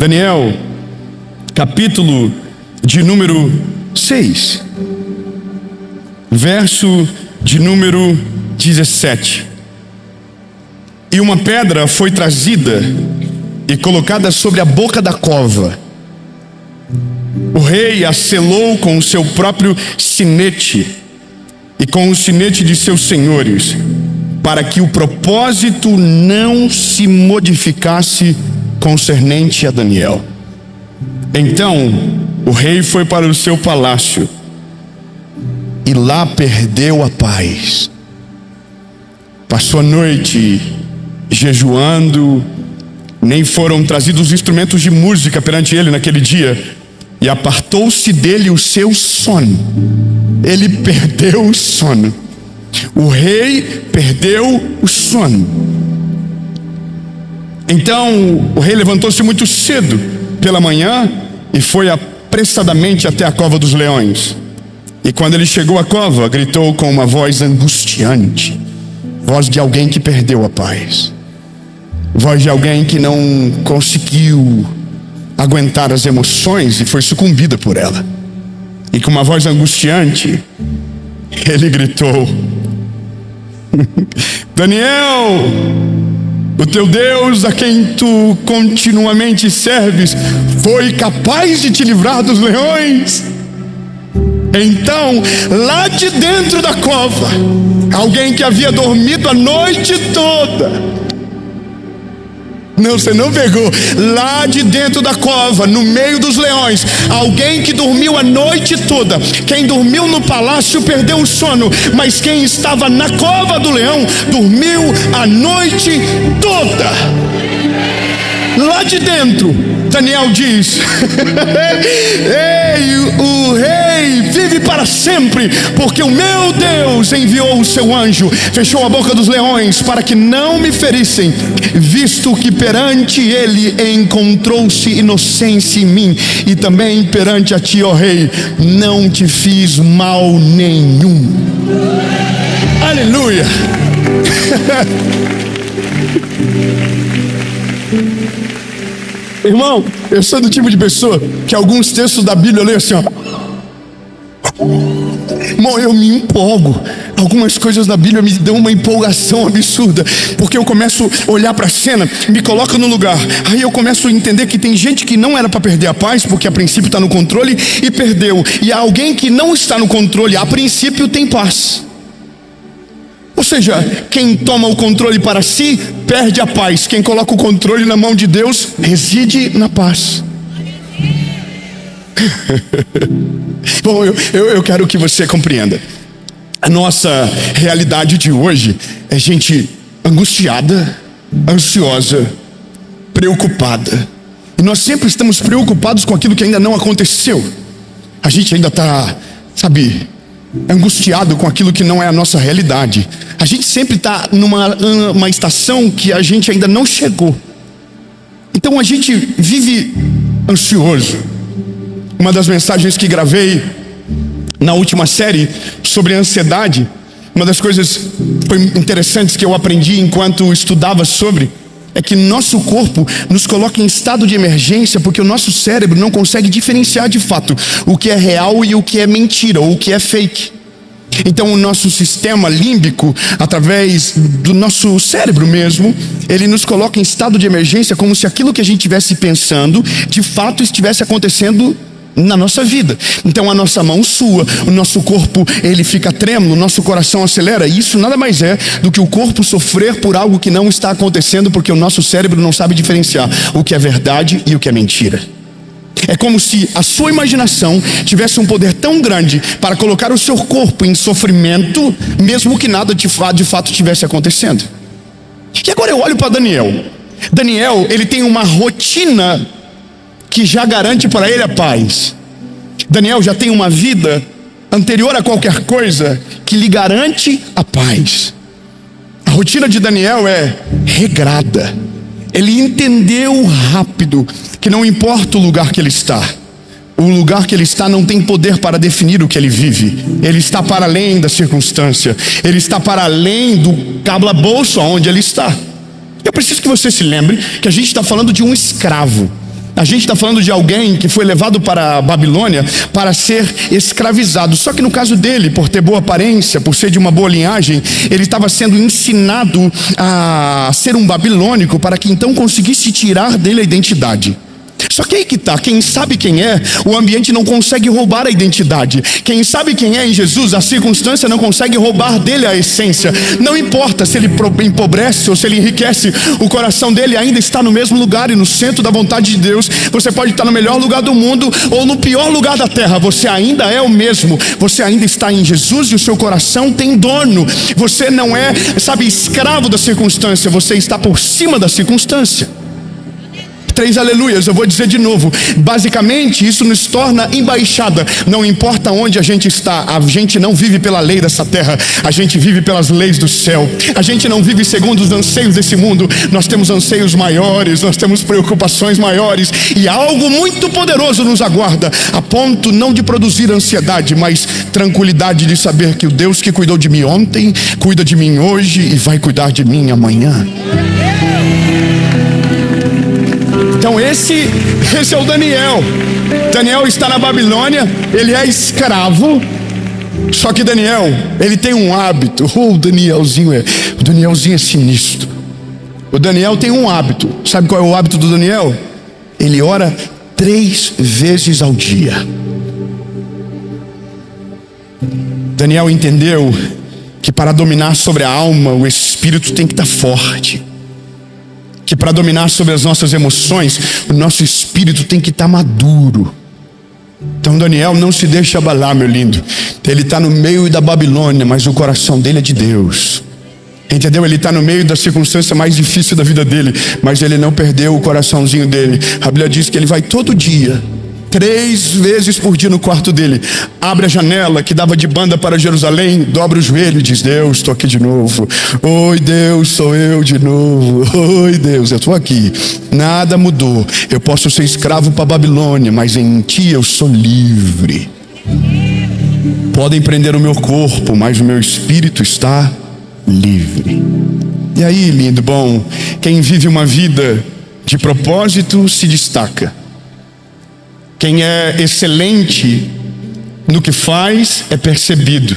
Daniel, capítulo de número 6, verso de número 17. E uma pedra foi trazida e colocada sobre a boca da cova. O rei a selou com o seu próprio sinete e com o sinete de seus senhores, para que o propósito não se modificasse concernente a Daniel. Então o rei foi para o seu palácio e lá perdeu a paz. Passou a noite jejuando, nem foram trazidos instrumentos de música perante ele naquele dia, e apartou-se dele o seu sono. Ele perdeu o sono. O rei perdeu o sono. Então o rei levantou-se muito cedo pela manhã e foi apressadamente até a cova dos leões. E quando ele chegou à cova, gritou com uma voz angustiante, voz de alguém que perdeu a paz, voz de alguém que não conseguiu aguentar as emoções e foi sucumbida por ela. E com uma voz angustiante, ele gritou: Daniel, o teu Deus, a quem tu continuamente serves, foi capaz de te livrar dos leões? Então, lá de dentro da cova, alguém que havia dormido a noite toda, não, você não pegou, lá de dentro da cova, no meio dos leões, alguém que dormiu a noite toda. Quem dormiu no palácio perdeu o sono, mas quem estava na cova do leão dormiu a noite toda. Lá de dentro, Daniel diz: Ei, o rei vive para sempre, porque o meu Deus enviou o seu anjo, fechou a boca dos leões para que não me ferissem, visto que perante ele encontrou-se inocência em mim, e também perante a ti, ó rei, não te fiz mal nenhum. Aleluia. Irmão, eu sou do tipo de pessoa que alguns textos da Bíblia eu leio assim, ó. Irmão, eu me empolgo. Algumas coisas da Bíblia me dão uma empolgação absurda, porque eu começo a olhar para a cena, me coloco no lugar. Aí eu começo a entender que tem gente que não era para perder a paz, porque a princípio está no controle e perdeu. E há alguém que não está no controle, a princípio tem paz. Ou seja, quem toma o controle para si, perde a paz. Quem coloca o controle na mão de Deus, reside na paz. Bom, eu quero que você compreenda. A nossa realidade de hoje é gente angustiada, ansiosa, preocupada. E nós sempre estamos preocupados com aquilo que ainda não aconteceu. A gente ainda está, angustiado com aquilo que não é a nossa realidade. A gente sempre está numa estação que a gente ainda não chegou. Então a gente vive ansioso. Uma das mensagens que gravei na última série sobre ansiedade, uma das coisas interessantes que eu aprendi enquanto estudava sobre, é que nosso corpo nos coloca em estado de emergência porque o nosso cérebro não consegue diferenciar de fato o que é real e o que é mentira, ou o que é fake. Então o nosso sistema límbico, através do nosso cérebro mesmo, ele nos coloca em estado de emergência como se aquilo que a gente estivesse pensando de fato estivesse acontecendo na nossa vida. Então a nossa mão sua, o nosso corpo ele fica trêmulo, o nosso coração acelera. E isso nada mais é do que o corpo sofrer por algo que não está acontecendo, porque o nosso cérebro não sabe diferenciar o que é verdade e o que é mentira. É como se a sua imaginação tivesse um poder tão grande para colocar o seu corpo em sofrimento, mesmo que nada de fato estivesse acontecendo. E agora eu olho para Daniel. Daniel, ele tem uma rotina que já garante para ele a paz. Daniel já tem uma vida anterior a qualquer coisa que lhe garante a paz. A rotina de Daniel é regrada. Ele entendeu rápido que não importa o lugar que ele está, o lugar que ele está não tem poder para definir o que ele vive. Ele está para além da circunstância, ele está para além do calabouço onde ele está. Eu preciso que você se lembre que a gente está falando de um escravo. A gente está falando de alguém que foi levado para a Babilônia para ser escravizado. Só que no caso dele, por ter boa aparência, por ser de uma boa linhagem, ele estava sendo ensinado a ser um babilônico para que então conseguisse tirar dele a identidade. Só que aí que tá, quem sabe quem é, o ambiente não consegue roubar a identidade. Quem sabe quem é em Jesus, a circunstância não consegue roubar dele a essência. Não importa se ele empobrece ou se ele enriquece, o coração dele ainda está no mesmo lugar e no centro da vontade de Deus. Você pode estar no melhor lugar do mundo ou no pior lugar da terra, você ainda é o mesmo. Você ainda está em Jesus e o seu coração tem dono. Você não é, escravo da circunstância, você está por cima da circunstância. 3 aleluias, eu vou dizer de novo. Basicamente, isso nos torna embaixada. Não importa onde a gente está, a gente não vive pela lei dessa terra, a gente vive pelas leis do céu. A gente não vive segundo os anseios desse mundo. Nós temos anseios maiores, nós temos preocupações maiores, e algo muito poderoso nos aguarda, a ponto não de produzir ansiedade, mas tranquilidade de saber que o Deus que cuidou de mim ontem, cuida de mim hoje e vai cuidar de mim amanhã. Então esse é o Daniel. Daniel está na Babilônia, ele é escravo. Só que Daniel, ele tem um hábito. O Danielzinho é sinistro. O Daniel tem um hábito. Sabe qual é o hábito do Daniel? Ele ora 3 vezes ao dia. Daniel entendeu que para dominar sobre a alma, o espírito tem que estar forte. Que para dominar sobre as nossas emoções, o nosso espírito tem que estar maduro. Então Daniel não se deixa abalar, meu lindo. Ele está no meio da Babilônia, mas o coração dele é de Deus. Entendeu? Ele está no meio da circunstância mais difícil da vida dele, mas ele não perdeu o coraçãozinho dele. A Bíblia diz que ele vai todo dia, 3 vezes por dia no quarto dele, abre a janela que dava de banda para Jerusalém, dobra o joelho e diz: Deus, estou aqui de novo. Oi Deus, sou eu de novo. Oi Deus, eu estou aqui. Nada mudou. Eu posso ser escravo para a Babilônia, mas em ti eu sou livre. Podem prender o meu corpo, mas o meu espírito está livre. E aí, lindo, bom, quem vive uma vida de propósito se destaca. Quem é excelente no que faz é percebido.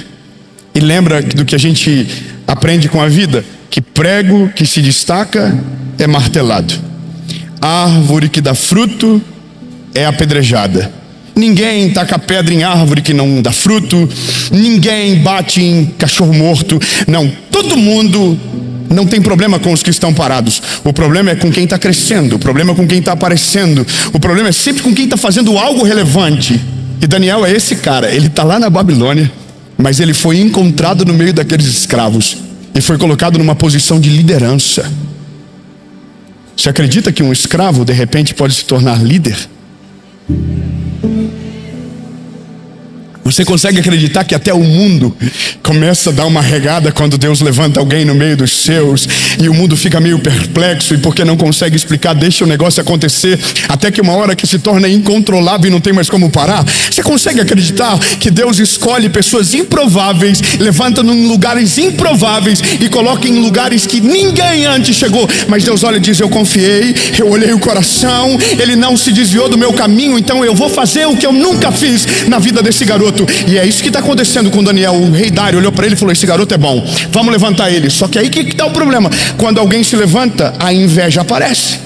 E lembra do que a gente aprende com a vida? Que prego que se destaca é martelado. Árvore que dá fruto é apedrejada. Ninguém taca pedra em árvore que não dá fruto. Ninguém bate em cachorro morto. Não, todo mundo não tem problema com os que estão parados. O problema é com quem está crescendo. O problema é com quem está aparecendo. O problema é sempre com quem está fazendo algo relevante. E Daniel é esse cara. Ele está lá na Babilônia, mas ele foi encontrado no meio daqueles escravos e foi colocado numa posição de liderança. Você acredita que um escravo de repente pode se tornar líder? Você consegue acreditar que até o mundo começa a dar uma regada quando Deus levanta alguém no meio dos seus, e o mundo fica meio perplexo, e porque não consegue explicar, deixa o negócio acontecer, até que uma hora que se torna incontrolável e não tem mais como parar? Você consegue acreditar que Deus escolhe pessoas improváveis, levanta em lugares improváveis e coloca em lugares que ninguém antes chegou, mas Deus olha e diz: eu confiei, eu olhei o coração, ele não se desviou do meu caminho, então eu vou fazer o que eu nunca fiz na vida desse garoto. E é isso que está acontecendo com Daniel. O rei Dário olhou para ele e falou: esse garoto é bom, vamos levantar ele. Só que aí que está o problema? Quando alguém se levanta, a inveja aparece.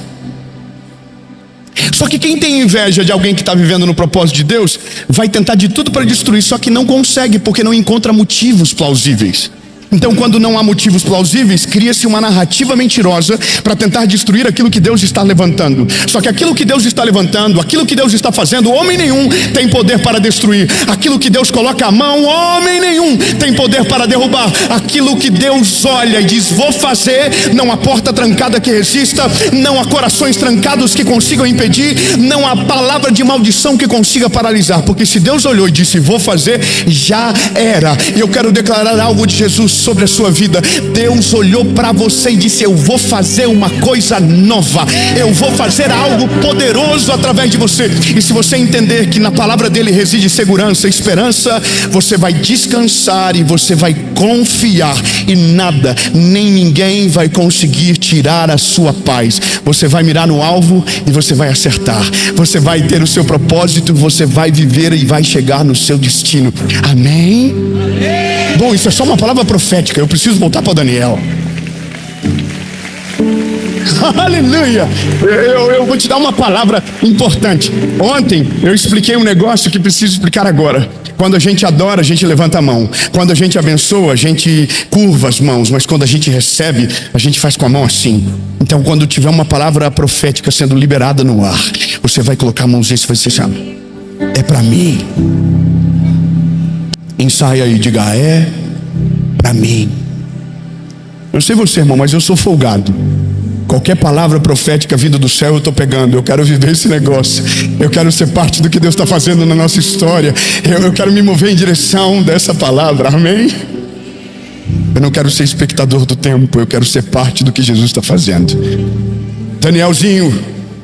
Só que quem tem inveja de alguém que está vivendo no propósito de Deus vai tentar de tudo para destruir, só que não consegue, porque não encontra motivos plausíveis. Então, quando não há motivos plausíveis, cria-se uma narrativa mentirosa para tentar destruir aquilo que Deus está levantando. Só que aquilo que Deus está levantando, aquilo que Deus está fazendo, homem nenhum tem poder para destruir. Aquilo que Deus coloca a mão, homem nenhum tem poder para derrubar. Aquilo que Deus olha e diz: vou fazer, não há porta trancada que resista, não há corações trancados que consigam impedir, não há palavra de maldição que consiga paralisar. Porque se Deus olhou e disse: vou fazer, já era. E eu quero declarar algo de Jesus: sobre a sua vida. Deus olhou para você e disse: eu vou fazer uma coisa nova, eu vou fazer algo poderoso através de você. E se você entender que na palavra dele reside segurança e esperança, você vai descansar e você vai confiar, e nada, nem ninguém vai conseguir tirar a sua paz. Você vai mirar no alvo e você vai acertar, você vai ter o seu propósito, você vai viver e vai chegar no seu destino. Amém? Amém. Bom, isso é só uma palavra profética. Eu preciso voltar para Daniel. Aleluia. Eu vou te dar uma palavra importante. Ontem eu expliquei um negócio que preciso explicar agora. Quando a gente adora, a gente levanta a mão. Quando a gente abençoa, a gente curva as mãos. Mas quando a gente recebe, a gente faz com a mão assim. Então, quando tiver uma palavra profética sendo liberada no ar, você vai colocar a mãozinha e vai dizer assim: é para mim. Ensaia aí, diga: é para mim. Eu sei você, irmão, mas eu sou folgado. Qualquer palavra profética vinda do céu eu estou pegando. Eu quero viver esse negócio. Eu quero ser parte do que Deus está fazendo na nossa história. Eu quero me mover em direção dessa palavra. Amém? Eu não quero ser espectador do tempo. Eu quero ser parte do que Jesus está fazendo. Danielzinho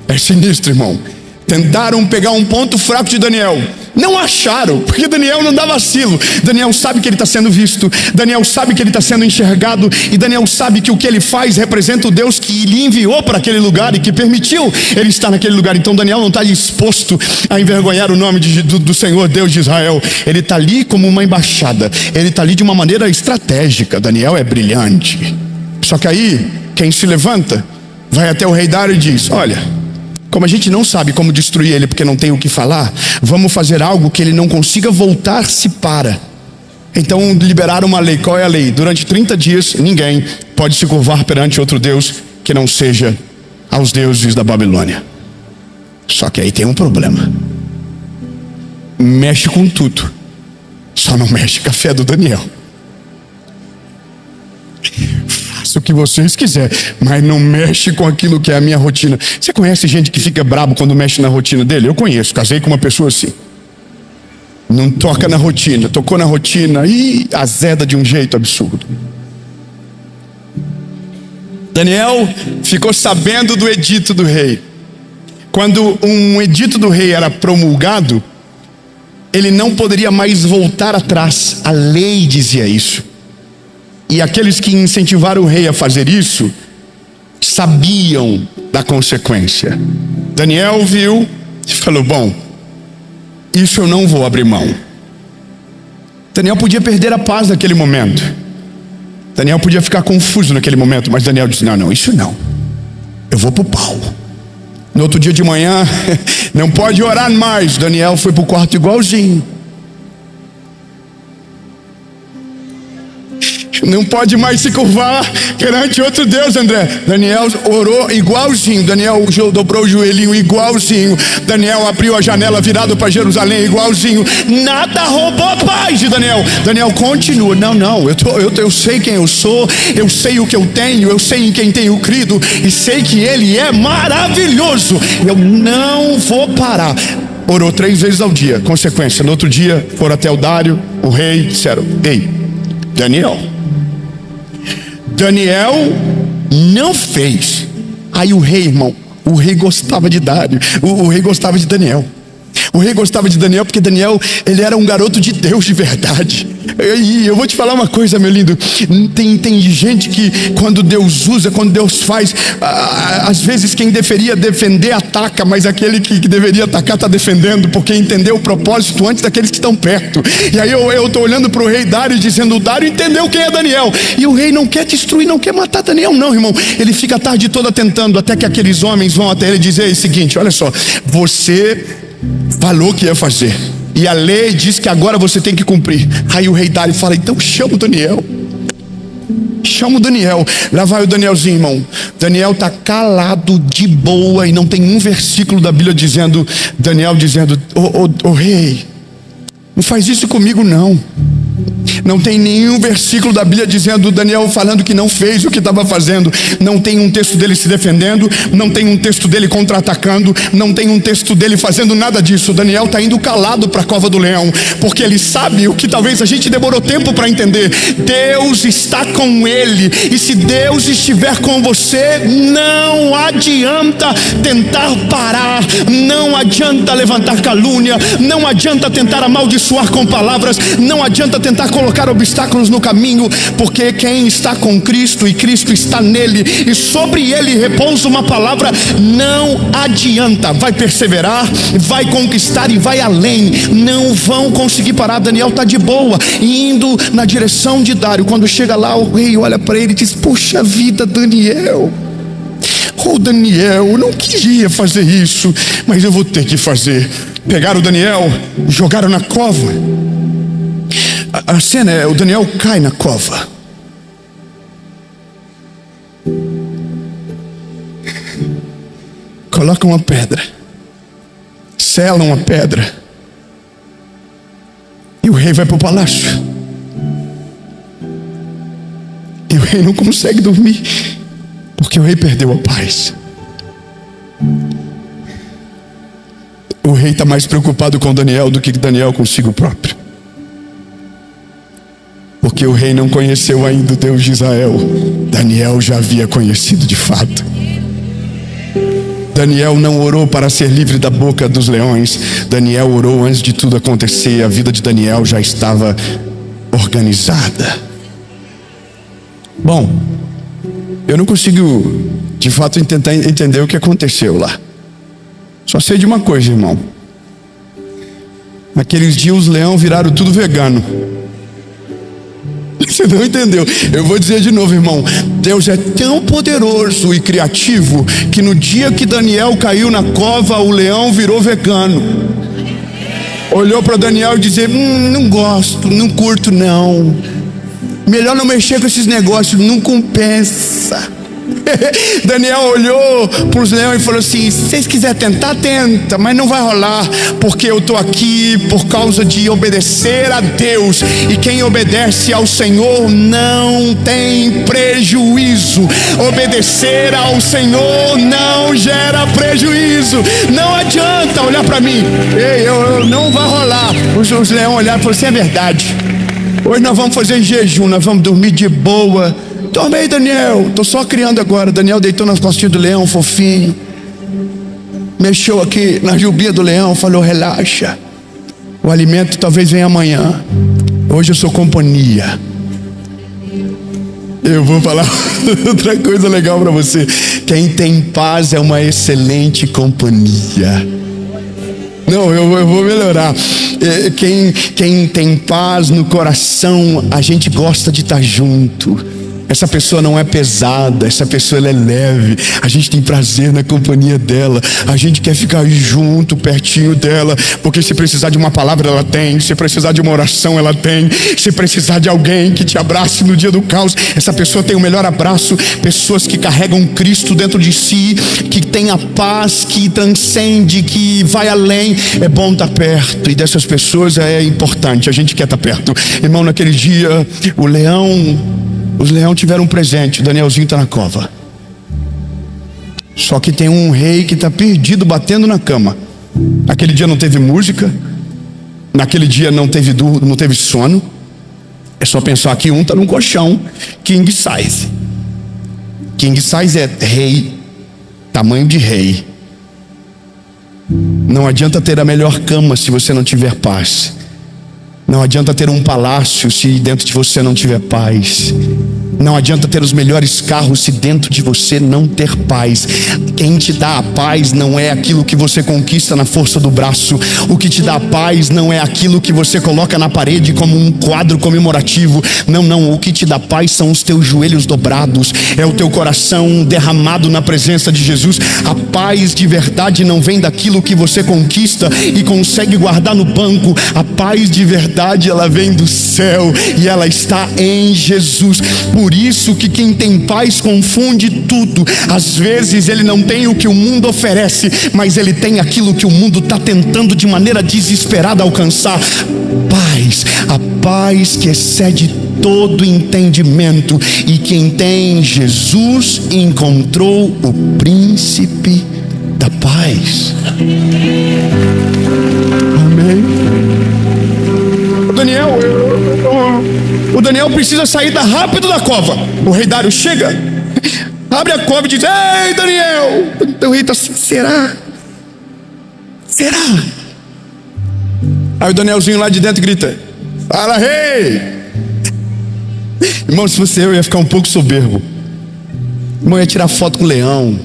é sinistro, irmão. Tentaram pegar um ponto fraco de Daniel. Não acharam, porque Daniel não dá vacilo. Daniel sabe que ele está sendo visto. Daniel sabe que ele está sendo enxergado. E Daniel sabe que o que ele faz representa o Deus que lhe enviou para aquele lugar e que permitiu ele estar naquele lugar. Então Daniel não está disposto a envergonhar o nome do Senhor Deus de Israel. Ele está ali como uma embaixada. Ele está ali de uma maneira estratégica. Daniel é brilhante. Só que aí, quem se levanta, vai até o rei Dário e diz: olha, como a gente não sabe como destruir ele porque não tem o que falar, vamos fazer algo que ele não consiga voltar-se para. Então liberaram uma lei. Qual é a lei? Durante 30 dias ninguém pode se curvar perante outro Deus que não seja aos deuses da Babilônia. Só que aí tem um problema. Mexe com tudo, só não mexe com a fé do Daniel. O que vocês quiserem, mas não mexe com aquilo que é a minha rotina. Você conhece gente que fica brabo quando mexe na rotina dele? Eu conheço, casei com uma pessoa assim. Não toca na rotina, tocou na rotina e azeda de um jeito absurdo. Daniel ficou sabendo do edito do rei. Quando um edito do rei era promulgado, ele não poderia mais voltar atrás. A lei dizia isso. E aqueles que incentivaram o rei a fazer isso sabiam da consequência. Daniel viu e falou: bom, isso eu não vou abrir mão. Daniel podia perder a paz naquele momento. Daniel podia ficar confuso naquele momento. Mas Daniel disse: não, isso não. Eu vou pro pau. No outro dia de manhã, não pode orar mais. Daniel foi pro quarto igualzinho. Não pode mais se curvar perante outro Deus, André. Daniel orou igualzinho. Daniel dobrou o joelhinho igualzinho. Daniel abriu a janela virado para Jerusalém igualzinho. Nada roubou a paz de Daniel. Daniel continua: não, eu sei quem eu sou, eu sei o que eu tenho, eu sei em quem tenho crido e sei que ele é maravilhoso. Eu não vou parar. Orou 3 vezes ao dia. Consequência, no outro dia foram até o Dário, o rei, disseram: ei, Daniel não fez. Aí o rei, irmão, o rei gostava de Dário, o rei gostava de Daniel. O rei gostava de Daniel porque Daniel, ele era um garoto de Deus de verdade. E eu vou te falar uma coisa, meu lindo. Tem gente que quando Deus usa, quando Deus faz, às vezes quem deveria defender ataca, mas aquele que deveria atacar está defendendo, porque entendeu o propósito antes daqueles que estão perto. E aí eu estou olhando para o rei Dário dizendo: o Dário entendeu quem é Daniel. E o rei não quer destruir, não quer matar Daniel, não, irmão. Ele fica a tarde toda tentando, até que aqueles homens vão até ele dizer o seguinte: olha só, você falou que ia fazer, e a lei diz que agora você tem que cumprir. Aí o rei Dário fala: então chama o Daniel. Chama o Daniel. Lá vai o Danielzinho, irmão. Daniel está calado, de boa, e não tem um versículo da Bíblia dizendo, Daniel dizendo: ô rei, não faz isso comigo não. Não tem nenhum versículo da Bíblia dizendo Daniel falando que não fez o que estava fazendo. Não tem um texto dele se defendendo, não tem um texto dele contra-atacando, não tem um texto dele fazendo nada disso. Daniel está indo calado para a cova do leão, porque ele sabe o que talvez a gente demorou tempo para entender: Deus está com ele, e se Deus estiver com você, não adianta tentar parar, não adianta levantar calúnia, não adianta tentar amaldiçoar com palavras, não adianta tentar colocar obstáculos no caminho, porque quem está com Cristo e Cristo está nele e sobre ele repousa uma palavra, não adianta, vai perseverar, vai conquistar e vai além. Não vão conseguir parar. Daniel está de boa, indo na direção de Dário. Quando chega lá, o rei olha para ele e diz: puxa vida, Daniel, Daniel, eu não queria fazer isso, mas eu vou ter que fazer. Pegaram o Daniel, jogaram na cova. A cena é: o Daniel cai na cova. Colocam uma pedra, selam a pedra, e o rei vai para o palácio. E o rei não consegue dormir, porque o rei perdeu a paz. O rei está mais preocupado com Daniel do que Daniel consigo próprio, porque o rei não conheceu ainda o Deus de Israel. Daniel já havia conhecido de fato. Daniel não orou para ser livre da boca dos leões. Daniel orou antes de tudo acontecer. A vida de Daniel já estava organizada. Bom, eu não consigo de fato tentar entender o que aconteceu lá. Só sei de uma coisa, irmão: naqueles dias os leões viraram tudo vegano. Você não entendeu? Eu vou dizer de novo, irmão. Deus é tão poderoso e criativo que no dia que Daniel caiu na cova, o leão virou vegano. Olhou para Daniel e disse: não gosto, não curto não. Melhor não mexer com esses negócios, não compensa. Daniel olhou para os leões e falou assim: se vocês quiserem tentar, tenta, mas não vai rolar, porque eu estou aqui por causa de obedecer a Deus, e quem obedece ao Senhor não tem prejuízo. Obedecer ao Senhor não gera prejuízo. Não adianta olhar para mim: ei, eu não vai rolar. Os leões olharam e falaram assim: é verdade, hoje nós vamos fazer jejum, nós vamos dormir de boa. Dorme aí, Daniel, estou só criando agora. Daniel deitou nas costinhas do leão, fofinho, mexeu aqui na jubinha do leão, falou: relaxa, o alimento talvez venha amanhã, hoje eu sou companhia. Eu vou falar outra coisa legal para você: quem tem paz é uma excelente companhia. Não, eu vou melhorar. Quem tem paz no coração, a gente gosta de estar junto. Essa pessoa não é pesada, essa pessoa ela é leve. A gente tem prazer na companhia dela. A gente quer ficar junto, pertinho dela, porque se precisar de uma palavra ela tem, se precisar de uma oração ela tem, se precisar de alguém que te abrace no dia do caos, essa pessoa tem o melhor abraço. Pessoas que carregam Cristo dentro de si, que tem a paz que transcende, que vai além. É bom estar perto, e dessas pessoas é importante, a gente quer estar perto. Irmão, naquele dia os leões tiveram um presente. O Danielzinho está na cova. Só que tem um rei que está perdido, batendo na cama. Naquele dia não teve música, naquele dia não teve sono. É só pensar que um está num colchão king size. King size é rei, tamanho de rei. Não adianta ter a melhor cama se você não tiver paz. Não adianta ter um palácio se dentro de você não tiver paz. Não adianta ter os melhores carros se dentro de você não ter paz. Quem te dá a paz não é aquilo que você conquista na força do braço. O que te dá a paz não é aquilo que você coloca na parede como um quadro comemorativo. Não, o que te dá paz são os teus joelhos dobrados. É o teu coração derramado na presença de Jesus. A paz de verdade não vem daquilo que você conquista e consegue guardar no banco. A paz de verdade, ela vem do céu e ela está em Jesus. Por isso que quem tem paz confunde tudo. Às vezes ele não tem o que o mundo oferece, mas ele tem aquilo que o mundo está tentando de maneira desesperada alcançar: paz. A paz que excede todo entendimento. E quem tem Jesus encontrou o príncipe da paz. Amém. O Daniel precisa sair rápido da cova. O rei Dário chega, abre a cova e diz: ei, Daniel. Então o rei está assim: será? Aí o Danielzinho lá de dentro grita: fala, rei. Irmão, se fosse eu ia ficar um pouco soberbo. Irmão, ia tirar foto com o leão.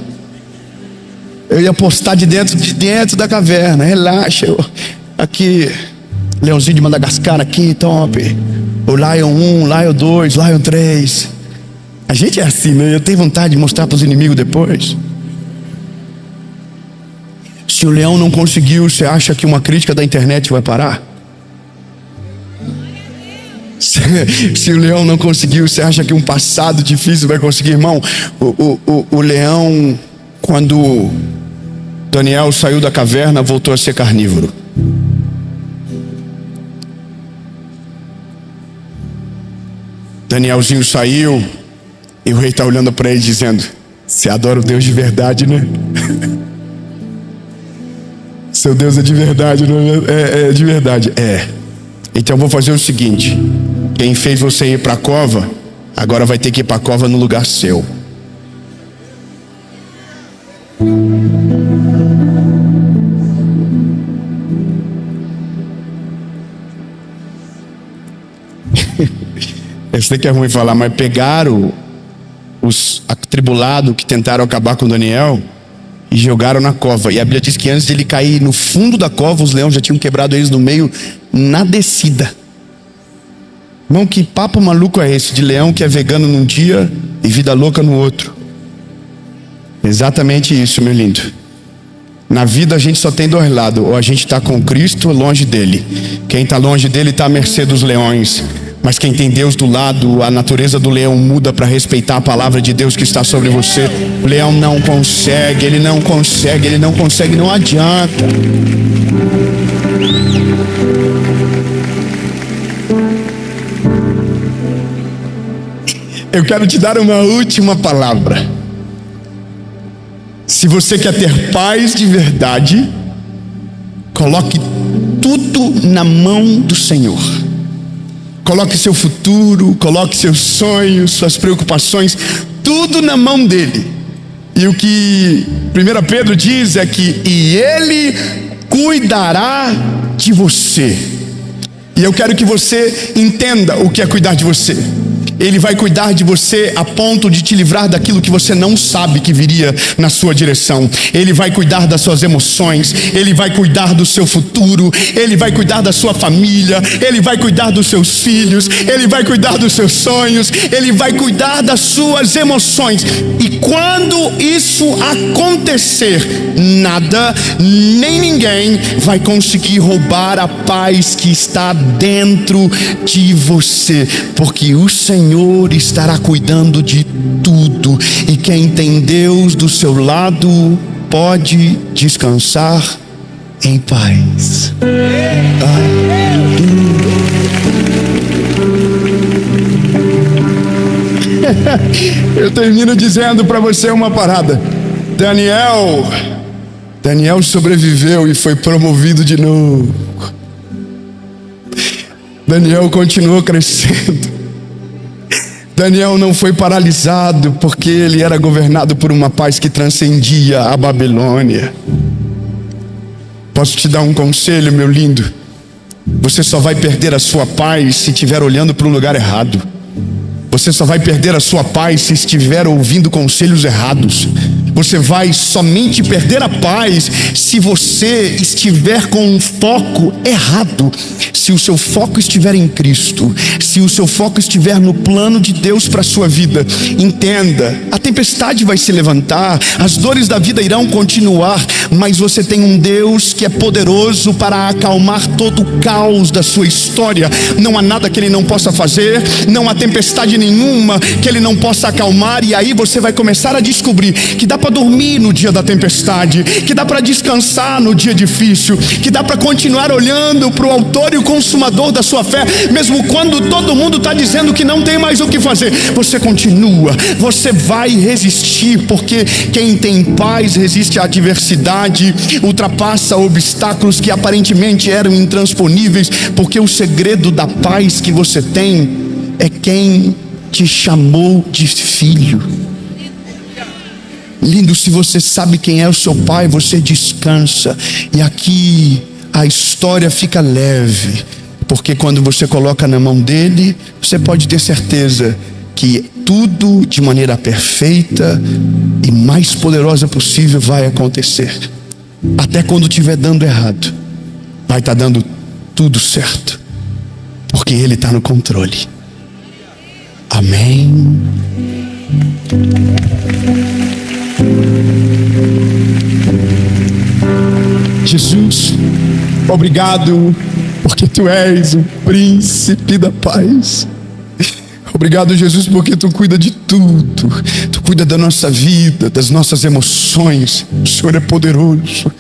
Eu ia postar de dentro da caverna. Relaxa, aqui, leãozinho de Madagascar aqui, top. O Lion 1, Lion 2, Lion 3. A gente é assim, né? Eu tenho vontade de mostrar para os inimigos depois. Se o leão não conseguiu, você acha que uma crítica da internet vai parar? Se o leão não conseguiu, você acha que um passado difícil vai conseguir? Irmão, o leão, quando Daniel saiu da caverna, voltou a ser carnívoro. Danielzinho saiu e o rei está olhando para ele dizendo: você adora o Deus de verdade, né? Seu Deus é de verdade, não é? É de verdade. É. Então eu vou fazer o seguinte: quem fez você ir para a cova, agora vai ter que ir para a cova no lugar seu. Eu sei que é ruim falar, mas pegaram os atribulados que tentaram acabar com Daniel e jogaram na cova. E a Bíblia diz que antes de ele cair no fundo da cova, os leões já tinham quebrado eles no meio, na descida. Irmão, que papo maluco é esse de leão que é vegano num dia e vida louca no outro? Exatamente isso, meu lindo. Na vida a gente só tem dois lados: ou a gente está com Cristo ou longe dele. Quem está longe dele está à mercê dos leões. Mas quem tem Deus do lado, a natureza do leão muda para respeitar a palavra de Deus que está sobre você. O leão não consegue, ele não consegue, não adianta. Eu quero te dar uma última palavra. Se você quer ter paz de verdade, coloque tudo na mão do Senhor. Coloque seu futuro, coloque seus sonhos, suas preocupações, tudo na mão dele. E o que 1 Pedro diz é que ele cuidará de você. E eu quero que você entenda o que é cuidar de você. Ele vai cuidar de você a ponto de te livrar daquilo que você não sabe que viria na sua direção. Ele vai cuidar das suas emoções, ele vai cuidar do seu futuro, ele vai cuidar da sua família, ele vai cuidar dos seus filhos, ele vai cuidar dos seus sonhos, ele vai cuidar das suas emoções. E quando isso acontecer, nada, nem ninguém vai conseguir roubar a paz que está dentro de você, porque o Senhor estará cuidando de tudo. E quem tem Deus do seu lado pode descansar em paz. Eu termino dizendo para você uma parada. Daniel sobreviveu e foi promovido de novo. Daniel continuou crescendo. Daniel não foi paralisado porque ele era governado por uma paz que transcendia a Babilônia. Posso te dar um conselho, meu lindo? Você só vai perder a sua paz se estiver olhando para o lugar errado. Você só vai perder a sua paz se estiver ouvindo conselhos errados. Você vai somente perder a paz se você estiver com um foco errado. Se o seu foco estiver em Cristo, se o seu foco estiver no plano de Deus para a sua vida, entenda, a tempestade vai se levantar, as dores da vida irão continuar, mas você tem um Deus que é poderoso para acalmar todo o caos da sua história. Não há nada que Ele não possa fazer, não há tempestade nenhuma que Ele não possa acalmar. E aí você vai começar a descobrir que dá para dormir no dia da tempestade, que dá para descansar no dia difícil, que dá para continuar olhando para o autor e o consumador da sua fé, mesmo quando todo mundo está dizendo que não tem mais o que fazer. Você continua, você vai resistir, porque quem tem paz resiste à adversidade, ultrapassa obstáculos que aparentemente eram intransponíveis, porque o segredo da paz que você tem é quem te chamou de filho. Lindo, se você sabe quem é o seu pai, você descansa. E aqui a história fica leve, porque quando você coloca na mão dele, você pode ter certeza que tudo de maneira perfeita e mais poderosa possível vai acontecer. Até quando estiver dando errado, vai estar dando tudo certo, porque Ele está no controle. Amém. Jesus, obrigado, porque Tu és o príncipe da paz. Obrigado, Jesus, porque Tu cuida de tudo. Tu cuida da nossa vida, das nossas emoções. O Senhor é poderoso.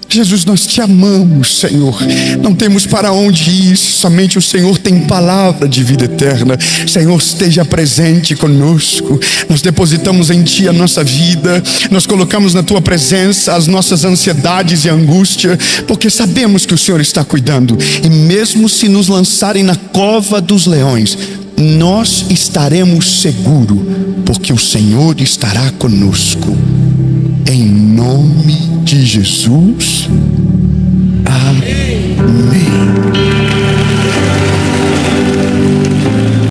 Jesus, nós Te amamos, Senhor. Não temos para onde ir, somente o Senhor tem palavra de vida eterna. Senhor, esteja presente conosco. Nós depositamos em Ti a nossa vida, nós colocamos na Tua presença as nossas ansiedades e angústia, porque sabemos que o Senhor está cuidando. E mesmo se nos lançarem na cova dos leões, nós estaremos seguros, porque o Senhor estará conosco. Em nome de Jesus.